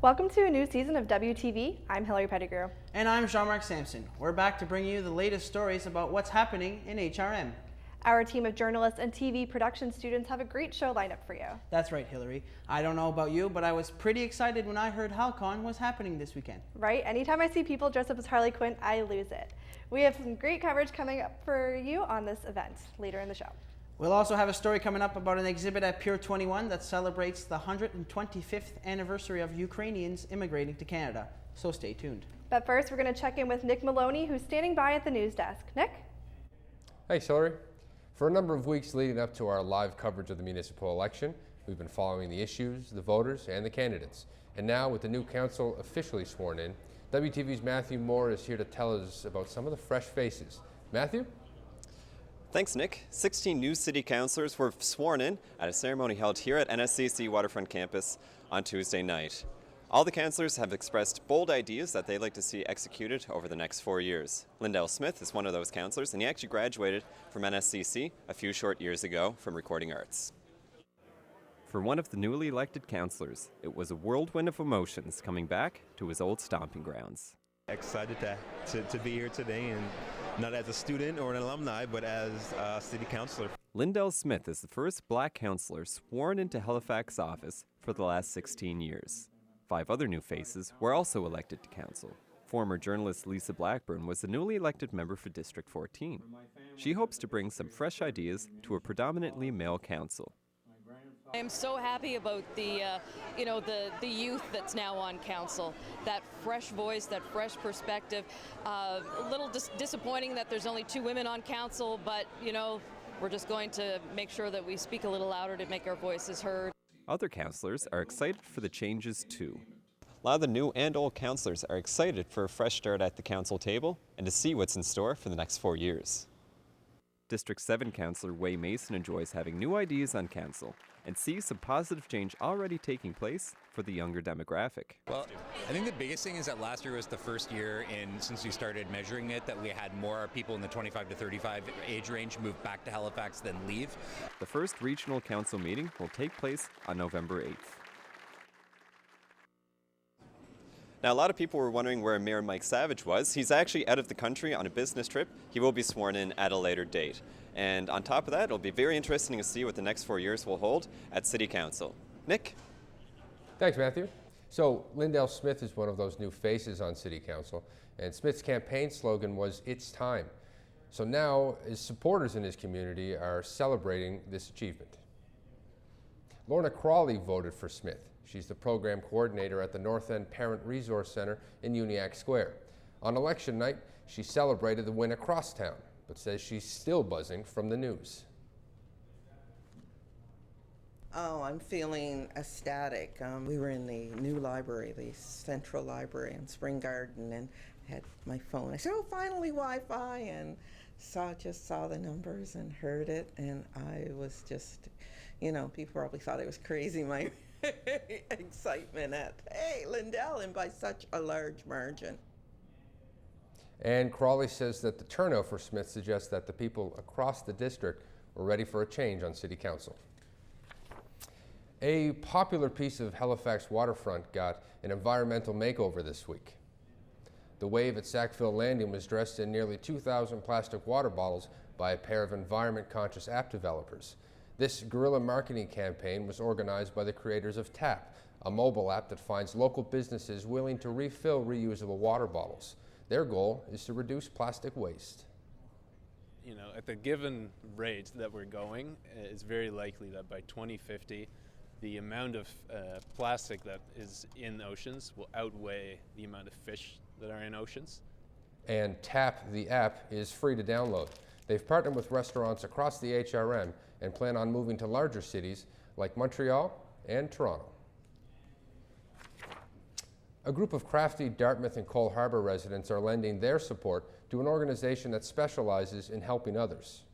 Welcome to a new season of WTV. I'm Hilary Pettigrew. And I'm Jean-Marc Samson. We're back to bring you the latest stories about what's happening in HRM. Our team of journalists and TV production students have a great show lineup for you. That's right, Hilary. I don't know about you, but I was pretty excited when I heard HalCon was happening this weekend. Right? Anytime I see people dressed up as Harley Quinn, I lose it. We have some great coverage coming up for you on this event later in the show. We'll also have a story coming up about an exhibit at Pier 21 that celebrates the 125th anniversary of Ukrainians immigrating to Canada. So stay tuned. But first, we're going to check in with Nic Meloney, who's standing by at the news desk. Nick? Thanks, Hilary. For a number of weeks leading up to our live coverage of the municipal election, we've been following the issues, the voters, and the candidates. And now, with the new council officially sworn in, WTV's Matthew Moore is here to tell us about some of the fresh faces. Matthew? Thanks, Nick. 16 new city councillors were sworn in at a ceremony held here at NSCC Waterfront Campus on Tuesday night. All the councillors have expressed bold ideas that they'd like to see executed over the next 4 years. Lindell Smith is one of those councillors, and he actually graduated from NSCC a few short years ago from recording arts. For one of the newly elected councillors, it was a whirlwind of emotions coming back to his old stomping grounds. Excited to be here today, and not as a student or an alumni, but as a city councillor. Lindell Smith is the first black councillor sworn into Halifax office for the last 16 years. 5 other new faces were also elected to council. Former journalist Lisa Blackburn was the newly elected member for District 14. She hopes to bring some fresh ideas to a predominantly male council. I am so happy about the youth that's now on council. That fresh voice, that fresh perspective. A little disappointing that there's only 2 women on council, but we're just going to make sure that we speak a little louder to make our voices heard. Other councillors are excited for the changes too. A lot of the new and old councillors are excited for a fresh start at the council table and to see what's in store for the next 4 years. District 7 councillor Way Mason enjoys having new ideas on council and sees some positive change already taking place for the younger demographic. Well, I think the biggest thing is that last year was the first year since we started measuring it that we had more people in the 25 to 35 age range move back to Halifax than leave. The first regional council meeting will take place on November 8th. Now, a lot of people were wondering where Mayor Mike Savage was. He's actually out of the country on a business trip. He will be sworn in at a later date. And on top of that, it'll be very interesting to see what the next 4 years will hold at City Council. Nick? Thanks, Matthew. So, Lindell Smith is one of those new faces on City Council, and Smith's campaign slogan was, "It's time." So now, his supporters in his community are celebrating this achievement. Lorna Crawley voted for Smith. She's the program coordinator at the North End Parent Resource Center in Uniacke Square. On election night, she celebrated the win across town, but says she's still buzzing from the news. Oh, I'm feeling ecstatic. We were in the new library, the Central Library in Spring Garden, and had my phone. I said, "Oh, finally Wi-Fi," and just saw the numbers and heard it, and I was just, people probably thought I was crazy, my excitement at, hey, Lindell, and by such a large margin. And Crawley says that the turnout for Smith suggests that the people across the district were ready for a change on City Council. A popular piece of Halifax waterfront got an environmental makeover this week. The wave at Sackville Landing was dressed in nearly 2,000 plastic water bottles by a pair of environment-conscious app developers. This guerrilla marketing campaign was organized by the creators of TAP, a mobile app that finds local businesses willing to refill reusable water bottles. Their goal is to reduce plastic waste. At the given rate that we're going, it's very likely that by 2050, the amount of plastic that is in oceans will outweigh the amount of fish that are in oceans. And TAP, the app, is free to download. They've partnered with restaurants across the HRM and plan on moving to larger cities like Montreal and Toronto. A group of crafty Dartmouth and Cole Harbour residents are lending their support to an organization that specializes in helping others.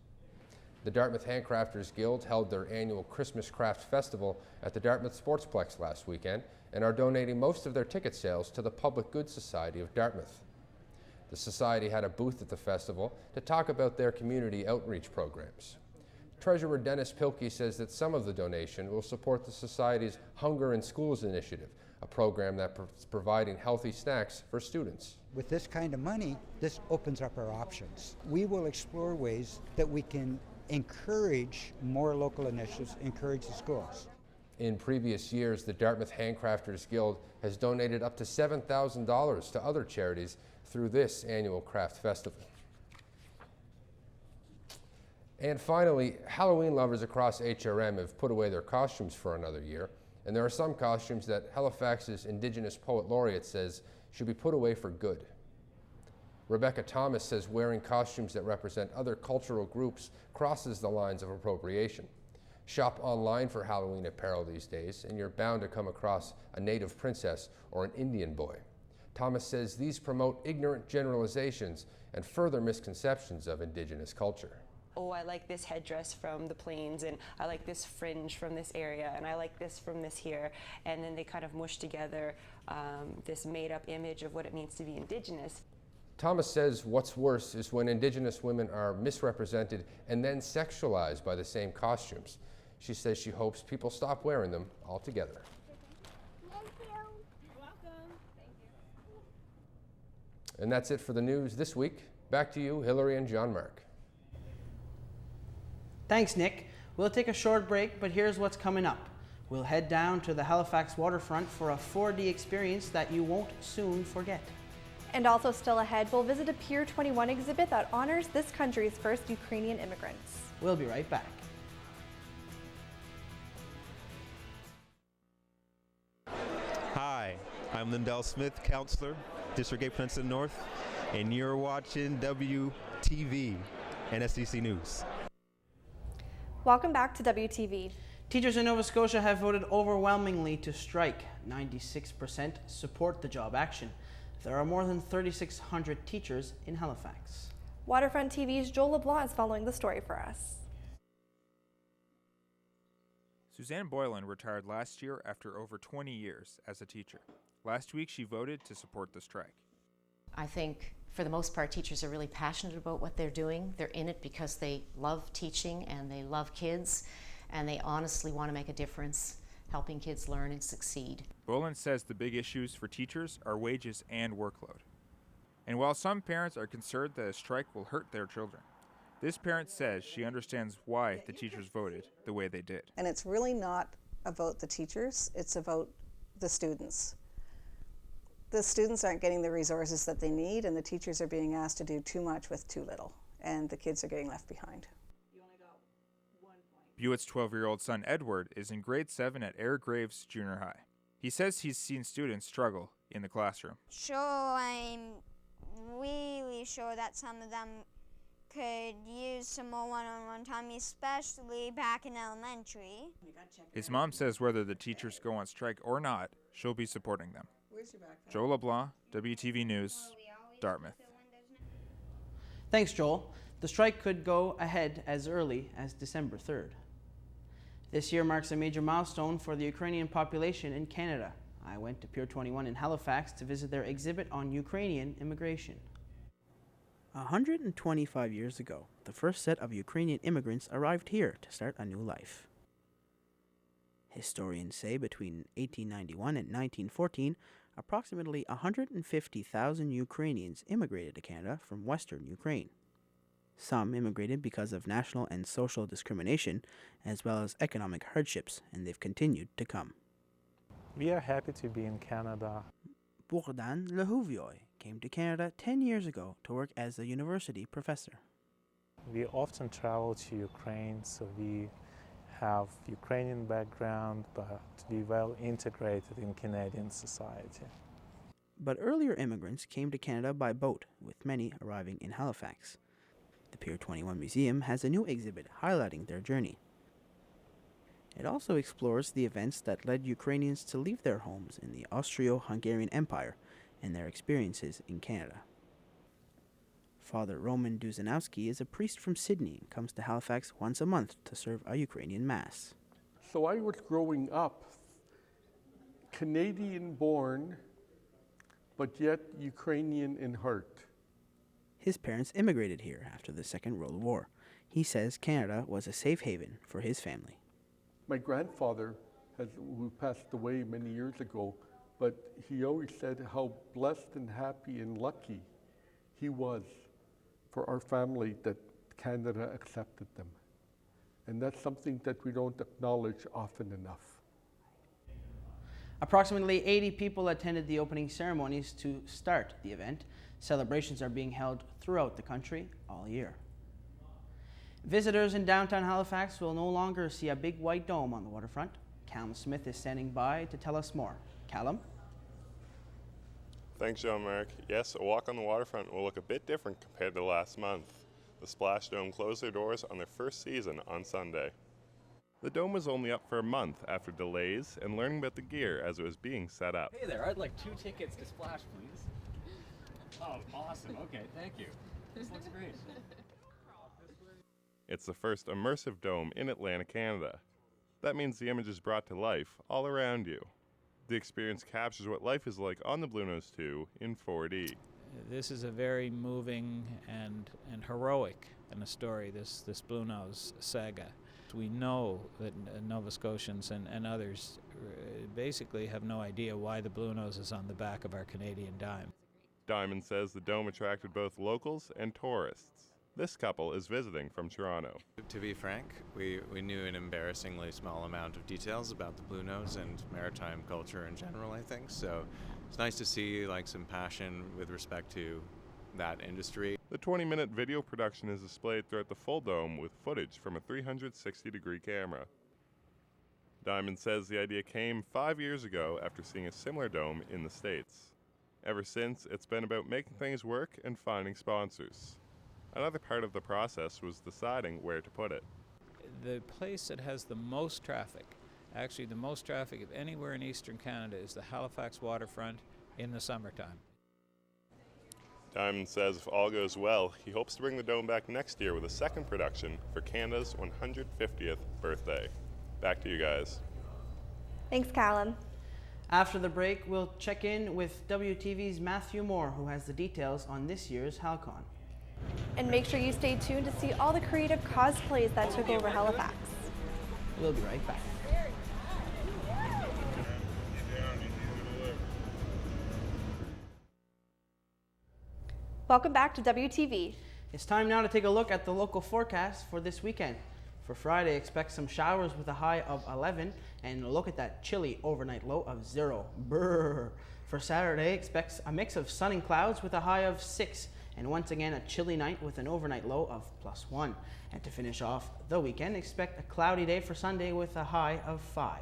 The Dartmouth Handcrafters Guild held their annual Christmas Craft Festival at the Dartmouth Sportsplex last weekend and are donating most of their ticket sales to the Public Good Society of Dartmouth. The society had a booth at the festival to talk about their community outreach programs. Treasurer Dennis Pilkey says that some of the donation will support the Society's Hunger in Schools initiative, a program that is providing healthy snacks for students. With this kind of money, this opens up our options. We will explore ways that we can encourage more local initiatives, encourage the schools. In previous years, the Dartmouth Handcrafters Guild has donated up to $7,000 to other charities through this annual craft festival. And finally, Halloween lovers across HRM have put away their costumes for another year, and there are some costumes that Halifax's Indigenous Poet Laureate says should be put away for good. Rebecca Thomas says wearing costumes that represent other cultural groups crosses the lines of appropriation. Shop online for Halloween apparel these days, and you're bound to come across a native princess or an Indian boy. Thomas says these promote ignorant generalizations and further misconceptions of Indigenous culture. Oh, I like this headdress from the plains, and I like this fringe from this area, and I like this from this here. And then they kind of mush together this made-up image of what it means to be Indigenous. Thomas says what's worse is when Indigenous women are misrepresented and then sexualized by the same costumes. She says she hopes people stop wearing them altogether. Thank you. You're welcome. Thank you. And that's it for the news this week. Back to you, Hilary and Jean-Marc. Thanks, Nick. We'll take a short break, but here's what's coming up. We'll head down to the Halifax waterfront for a 4D experience that you won't soon forget. And also still ahead, we'll visit a Pier 21 exhibit that honors this country's first Ukrainian immigrants. We'll be right back. Hi, I'm Lindell Smith, Councillor, District 8 Peninsula North, and you're watching WTV, NSDC News. Welcome back to WTV. Teachers in Nova Scotia have voted overwhelmingly to strike. 96% support the job action. There are more than 3,600 teachers in Halifax. Waterfront TV's Joel LeBlanc is following the story for us. Suzanne Boylan retired last year after over 20 years as a teacher. Last week she voted to support the strike. I think for the most part teachers are really passionate about what they're doing. They're in it because they love teaching and they love kids and they honestly want to make a difference helping kids learn and succeed. Boylan says the big issues for teachers are wages and workload. And while some parents are concerned that a strike will hurt their children, this parent says she understands why the teachers voted the way they did. And it's really not about the teachers, it's about the students. The students aren't getting the resources that they need, and the teachers are being asked to do too much with too little, and the kids are getting left behind. Buett's 12-year-old son Edward is in grade 7 at Air Graves Junior High. He says he's seen students struggle in the classroom. Sure, I'm really sure that some of them could use some more one-on-one time, especially back in elementary. His mom says whether the teachers go on strike or not, she'll be supporting them. Joel LeBlanc, WTV News, Dartmouth. Thanks, Joel. The strike could go ahead as early as December 3rd. This year marks a major milestone for the Ukrainian population in Canada. I went to Pier 21 in Halifax to visit their exhibit on Ukrainian immigration. 125 years ago, the first set of Ukrainian immigrants arrived here to start a new life. Historians say between 1891 and 1914, approximately 150,000 Ukrainians immigrated to Canada from Western Ukraine. Some immigrated because of national and social discrimination, as well as economic hardships, and they've continued to come. We are happy to be in Canada. Bogdan Lehuvioy came to Canada 10 years ago to work as a university professor. We often travel to Ukraine, so we have Ukrainian background, but to be well integrated in Canadian society. But earlier immigrants came to Canada by boat, with many arriving in Halifax. The Pier 21 Museum has a new exhibit highlighting their journey. It also explores the events that led Ukrainians to leave their homes in the Austro-Hungarian Empire and their experiences in Canada. Father Roman Duzanowski is a priest from Sydney and comes to Halifax once a month to serve a Ukrainian Mass. So I was growing up Canadian-born, but yet Ukrainian in heart. His parents immigrated here after the Second World War. He says Canada was a safe haven for his family. My grandfather, who passed away many years ago, but he always said how blessed and happy and lucky he was for our family that Canada accepted them. And that's something that we don't acknowledge often enough. Approximately 80 people attended the opening ceremonies to start the event. Celebrations are being held throughout the country all year. Visitors in downtown Halifax will no longer see a big white dome on the waterfront. Callum Smith is standing by to tell us more. Callum? Thanks, Jean-Marc. Yes, a walk on the waterfront will look a bit different compared to last month. The Splash Dome closed their doors on their first season on Sunday. The dome was only up for a month after delays and learning about the gear as it was being set up. Hey there, I'd like 2 tickets to Splash, please. Oh, awesome. Okay, thank you. This looks great. It's the first immersive dome in Atlantic Canada. That means the image is brought to life all around you. The experience captures what life is like on the Bluenose 2 in 4D. This is a very moving and heroic in a story, this Bluenose saga. We know that Nova Scotians and others basically have no idea why the Bluenose is on the back of our Canadian dime. Diamond says the dome attracted both locals and tourists. This couple is visiting from Toronto. To be frank, we knew an embarrassingly small amount of details about the Bluenose and maritime culture in general, I think. So it's nice to see some passion with respect to that industry. The 20-minute video production is displayed throughout the full dome with footage from a 360-degree camera. Diamond says the idea came 5 years ago after seeing a similar dome in the States. Ever since, it's been about making things work and finding sponsors. Another part of the process was deciding where to put it. The place that has the most traffic, actually the most traffic of anywhere in Eastern Canada, is the Halifax waterfront in the summertime. Diamond says if all goes well, he hopes to bring the dome back next year with a second production for Canada's 150th birthday. Back to you guys. Thanks, Callum. After the break, we'll check in with WTV's Matthew Moore, who has the details on this year's HalCon. And make sure you stay tuned to see all the creative cosplays that took over Halifax. We'll be right back. Welcome back to WTV. It's time now to take a look at the local forecast for this weekend. For Friday, expect some showers with a high of 11, and look at that chilly overnight low of 0. Brrr. For Saturday, expect a mix of sun and clouds with a high of 6, and once again a chilly night with an overnight low of +1. And to finish off the weekend, expect a cloudy day for Sunday with a high of 5.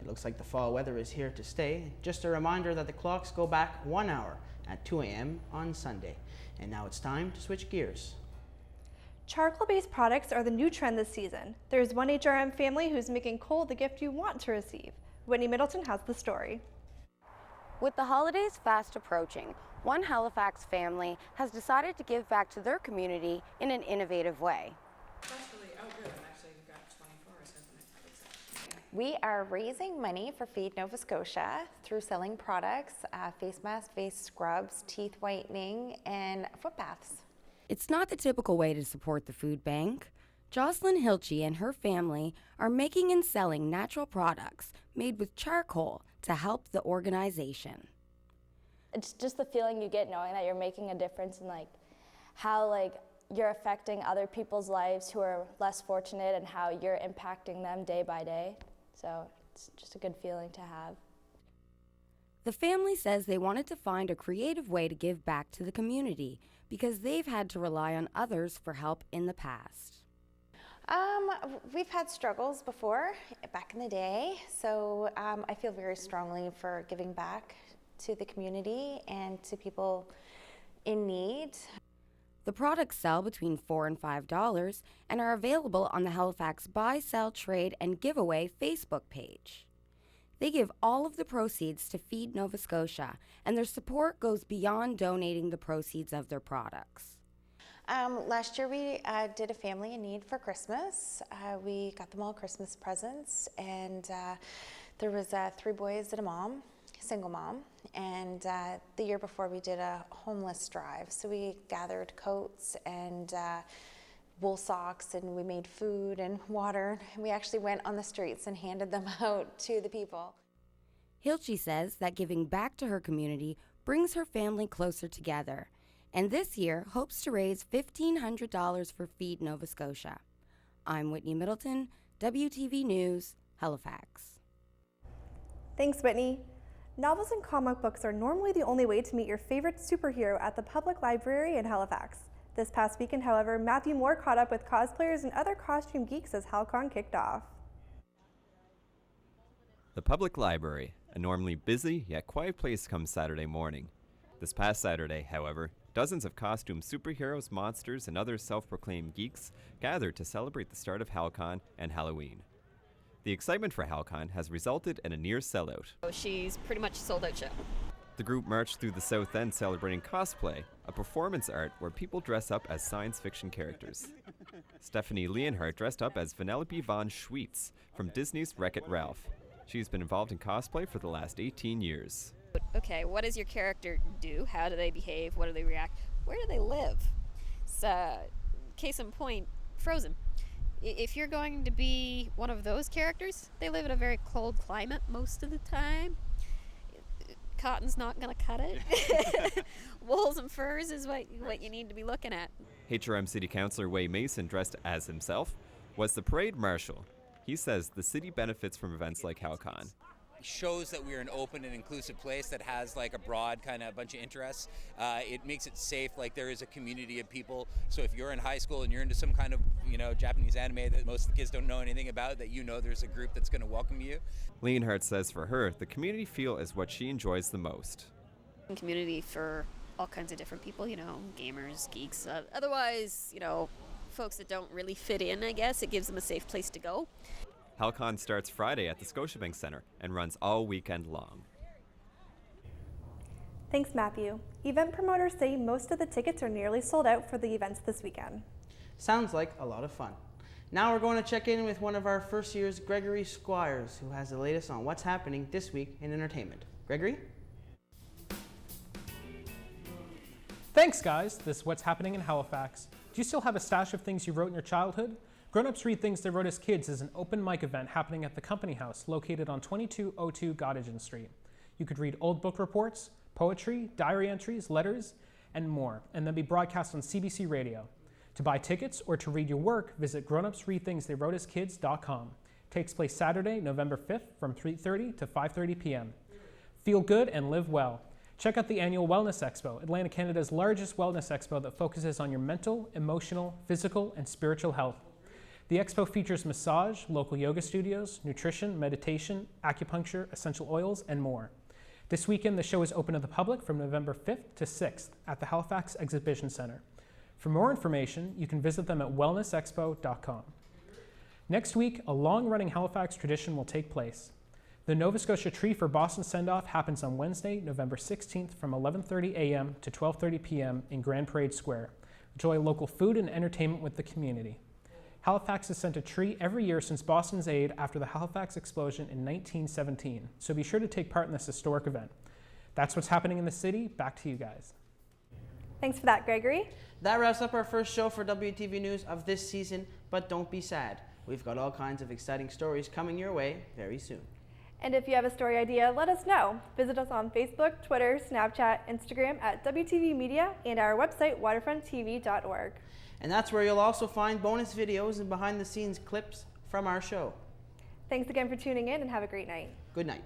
It looks like the fall weather is here to stay. Just a reminder that the clocks go back 1 hour at 2 a.m. on Sunday. And now it's time to switch gears. Charcoal-based products are the new trend this season. There's one HRM family who's making coal the gift you want to receive. Whitney Middleton has the story. With the holidays fast approaching, one Halifax family has decided to give back to their community in an innovative way. We are raising money for Feed Nova Scotia through selling products, face masks, face scrubs, teeth whitening, and foot baths. It's not the typical way to support the food bank. Jocelyn Hilchey and her family are making and selling natural products made with charcoal to help the organization. It's just the feeling you get knowing that you're making a difference in how you're affecting other people's lives who are less fortunate and how you're impacting them day by day. So it's just a good feeling to have. The family says they wanted to find a creative way to give back to the community because they've had to rely on others for help in the past. We've had struggles before, back in the day, so I feel very strongly for giving back to the community and to people in need. The products sell between $4 and $5 and are available on the Halifax Buy, Sell, Trade, and Giveaway Facebook page. They give all of the proceeds to Feed Nova Scotia, and their support goes beyond donating the proceeds of their products. Last year we did a family in need for Christmas. We got them all Christmas presents, and there was 3 boys and a mom, single mom, and the year before we did a homeless drive. So we gathered coats and wool socks, and we made food and water. We actually went on the streets and handed them out to the people. Hilary says that giving back to her community brings her family closer together, and this year hopes to raise $1,500 for Feed Nova Scotia. I'm Whitney Middleton, WTV News, Halifax. Thanks, Whitney. Novels and comic books are normally the only way to meet your favorite superhero at the public library in Halifax. This past weekend, however, Matthew Moore caught up with cosplayers and other costume geeks as HalCon kicked off. The public library, a normally busy yet quiet place, comes Saturday morning. This past Saturday, however, dozens of costume superheroes, monsters, and other self-proclaimed geeks gathered to celebrate the start of HalCon and Halloween. The excitement for HalCon has resulted in a near sellout. She's pretty much a sold-out show. The group marched through the South End celebrating cosplay, a performance art where people dress up as science fiction characters. Stephanie Leonhardt dressed up as Vanellope von Schweetz from Disney's Wreck-It Ralph. She's been involved in cosplay for the last 18 years. Okay, what does your character do? How do they behave? What do they react? Where do they live? So, case in point, Frozen. If you're going to be one of those characters, they live in a very cold climate most of the time. Cotton's not going to cut it. Wools and furs is what you need to be looking at. HRM City Councillor Wei Mason, dressed as himself, was the parade marshal. He says the city benefits from events like HalCon. Shows that we're an open and inclusive place that has like a broad kind of bunch of interests. It makes it safe, like there is a community of people. So if you're in high school and you're into some kind of, Japanese anime that most of the kids don't know anything about, that there's a group that's going to welcome you. Leonhardt says for her, the community feel is what she enjoys the most. Community for all kinds of different people, gamers, geeks. Otherwise, folks that don't really fit in, I guess. It gives them a safe place to go. HalCon starts Friday at the Scotiabank Centre and runs all weekend long. Thanks, Matthew. Event promoters say most of the tickets are nearly sold out for the events this weekend. Sounds like a lot of fun. Now we're going to check in with one of our first years, Gregory Squires, who has the latest on what's happening this week in entertainment. Gregory? Thanks, guys. This is what's happening in Halifax. Do you still have a stash of things you wrote in your childhood? Grown-Ups Read Things They Wrote as Kids is an open mic event happening at the Company House located on 2202 Gottingen Street. You could read old book reports, poetry, diary entries, letters, and more, and then be broadcast on CBC Radio. To buy tickets or to read your work, visit grownupsreadthingsttheywroteaskids.com. Takes place Saturday, November 5th from 3:30 to 5:30 p.m. Feel good and live well. Check out the annual Wellness Expo, Atlantic Canada's largest wellness expo that focuses on your mental, emotional, physical, and spiritual health. The expo features massage, local yoga studios, nutrition, meditation, acupuncture, essential oils, and more. This weekend, the show is open to the public from November 5th to 6th at the Halifax Exhibition Centre. For more information, you can visit them at wellnessexpo.com. Next week, a long-running Halifax tradition will take place. The Nova Scotia Tree for Boston Send-Off happens on Wednesday, November 16th from 11:30 a.m. to 12:30 p.m. in Grand Parade Square. Enjoy local food and entertainment with the community. Halifax has sent a tree every year since Boston's aid after the Halifax explosion in 1917, so be sure to take part in this historic event. That's what's happening in the city. Back to you guys. Thanks for that, Gregory. That wraps up our first show for WTV News of this season, but don't be sad. We've got all kinds of exciting stories coming your way very soon. And if you have a story idea, let us know. Visit us on Facebook, Twitter, Snapchat, Instagram at WTV Media and our website, waterfronttv.org. And that's where you'll also find bonus videos and behind-the-scenes clips from our show. Thanks again for tuning in and have a great night. Good night.